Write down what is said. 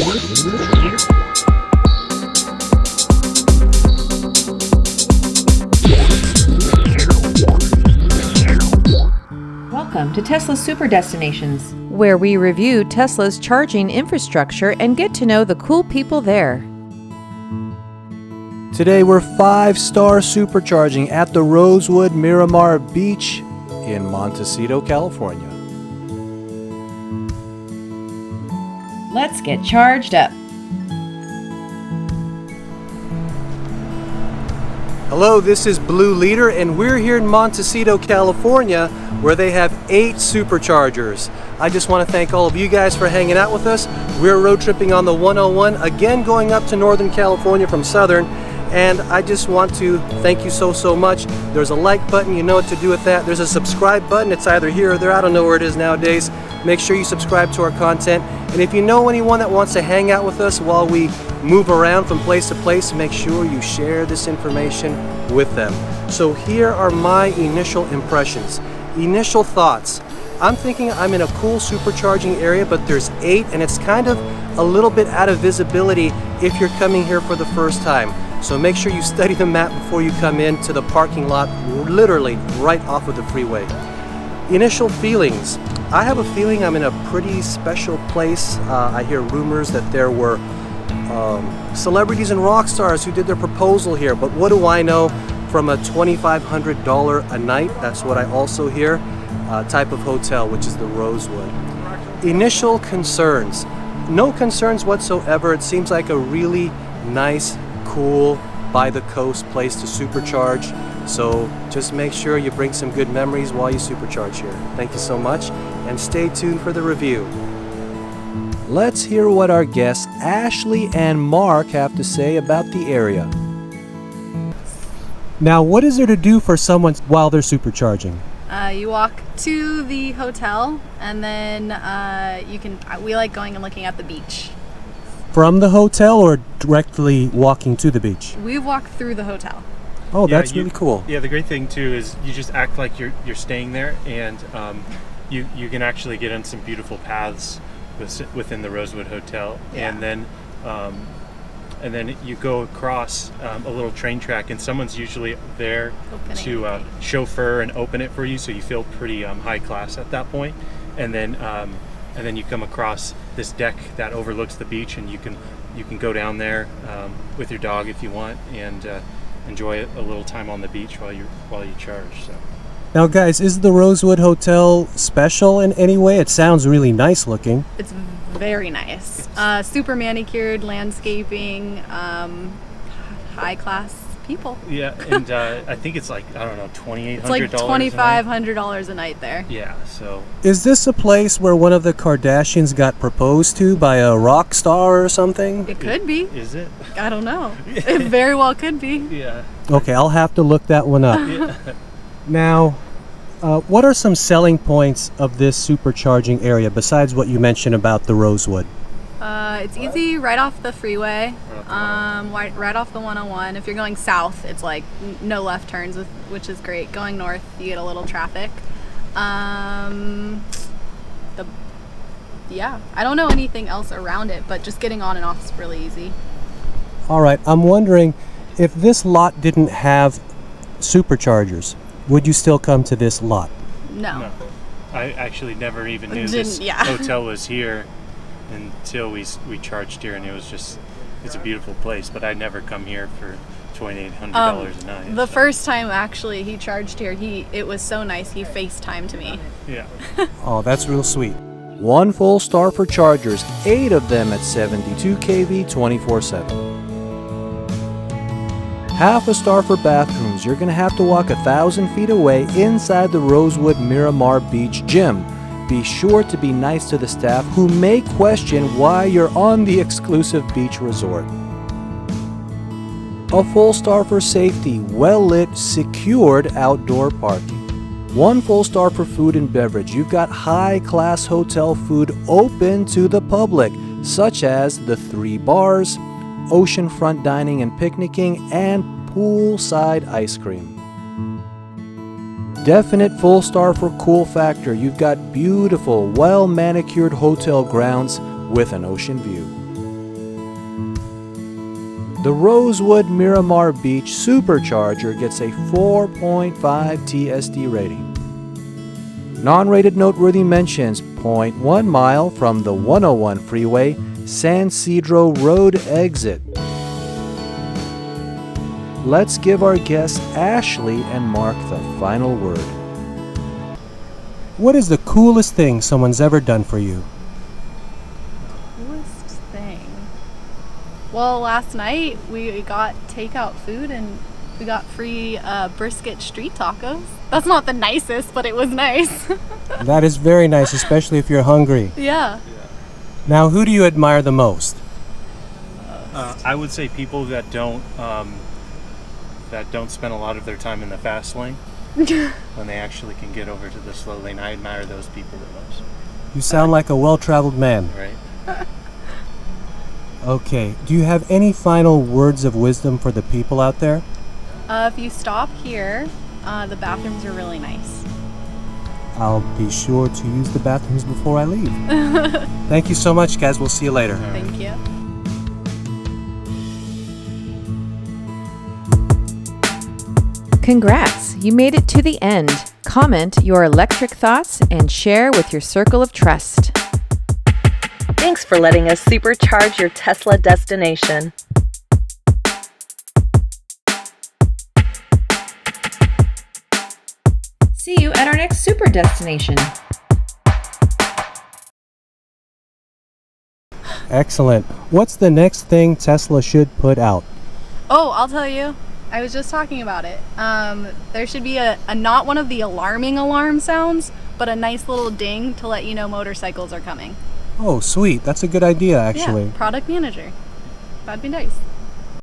Welcome to Tesla Super Destinations, where we review Tesla's charging infrastructure and get to know the cool people there. Today we're 5-star supercharging at the Rosewood Miramar Beach in Montecito, California. let's get charged up. Hello, this is Blue Leader, and we're here in Montecito, California, where they have 8 superchargers. I just want to thank all of you guys for hanging out with us. We're road tripping on the 101, again going up to Northern California from Southern, and I just want to thank you so much. There's a like button, you know what to do with that. There's a subscribe button, it's either here or there, I don't know where it is nowadays. Make sure you subscribe to our content, and if you know anyone that wants to hang out with us while we move around from place to place, make sure you share this information with them. So here are my initial impressions, initial thoughts. I'm thinking I'm in a cool supercharging area, but there's 8 and it's kind of a little bit out of visibility if you're coming here for the first time. So make sure you study the map before you come into the parking lot, literally right off of the freeway. Initial feelings. I have a feeling I'm in a pretty special place. I hear rumors that there were celebrities and rock stars who did their proposal here, but what do I know from a $2,500 a night, that's what I also hear, type of hotel, which is the Rosewood. Initial concerns. No concerns whatsoever. It seems like a really nice, cool, by the coast place to supercharge. So just make sure you bring some good memories while you supercharge here. Thank you so much, and stay tuned for the review. Let's hear what our guests Ashley and Mark have to say about the area. Now, what is there to do for someone while they're supercharging? You walk to the hotel, and then we like going and looking at the beach. From the hotel or directly walking to the beach? We walk through the hotel. Oh, yeah, that's really cool. Yeah, the great thing too is you just act like you're staying there, and you can actually get on some beautiful paths within the Rosewood Hotel, yeah. And then you go across a little train track, and someone's usually there to chauffeur and open it for you, so you feel pretty high class at that point. And then you come across this deck that overlooks the beach, and you can go down there with your dog if you want, and enjoy a little time on the beach while you charge. So. Now, guys, is the Rosewood Hotel special in any way? It sounds really nice looking. It's very nice. Super manicured, landscaping, high class people. Yeah, and I think it's like, I don't know, $2,800. It's like $2,500 a night there. Yeah, so. Is this a place where one of the Kardashians got proposed to by a rock star or something? It could be. Is it? I don't know. It very well could be. Yeah. Okay, I'll have to look that one up. Yeah. Now, what are some selling points of this supercharging area besides what you mentioned about the Rosewood? It's easy right off the freeway, right off the 101. If you're going south, it's like no left turns, which is great. Going north, you get a little traffic. I don't know anything else around it, but just getting on and off is really easy. All right, I'm wondering if this lot didn't have superchargers, would you still come to this lot? No. I actually never even knew this hotel was here until we charged here, and it's a beautiful place, but I'd never come here for $2,800 a night. The first time actually he charged here, it was so nice, he FaceTimed me. Yeah. Oh, that's real sweet. 1 full star for chargers, 8 of them at 72 kV 24/7. Half a star for bathrooms. You're going to have to walk 1,000 feet away inside the Rosewood Miramar Beach Gym. Be sure to be nice to the staff who may question why you're on the exclusive beach resort. A full star for safety, well-lit, secured outdoor parking. 1 full star for food and beverage. You've got high-class hotel food open to the public, such as the 3 bars, oceanfront dining and picnicking, and poolside ice cream. Definite full star for cool factor. You've got beautiful, well-manicured hotel grounds with an ocean view. The Rosewood Miramar Beach Supercharger gets a 4.5 TSD rating. Non-rated noteworthy mentions: 0.1 mile from the 101 freeway, San Cedro Road exit. Let's give our guests Ashley and Mark the final word. What is the coolest thing someone's ever done for you? Coolest thing. Well, last night we got takeout food and we got free brisket street tacos. That's not the nicest, but it was nice. That is very nice, especially if you're hungry. Yeah. Now, who do you admire the most? I would say people that don't spend a lot of their time in the fast lane when they actually can get over to the slow lane. I admire those people the most. You sound like a well-traveled man. Right. Okay, do you have any final words of wisdom for the people out there? If you stop here, the bathrooms are really nice. I'll be sure to use the bathrooms before I leave. Thank you so much, guys. We'll see you later. Thank you. Congrats! You made it to the end. Comment your electric thoughts and share with your circle of trust. Thanks for letting us supercharge your Tesla destination. See you at our next super destination. Excellent. What's the next thing Tesla should put out? Oh, I'll tell you. I was just talking about it. There should be a not one of the alarming alarm sounds, but a nice little ding to let you know motorcycles are coming. Oh, sweet. That's a good idea, actually. Yeah, product manager. That'd be nice.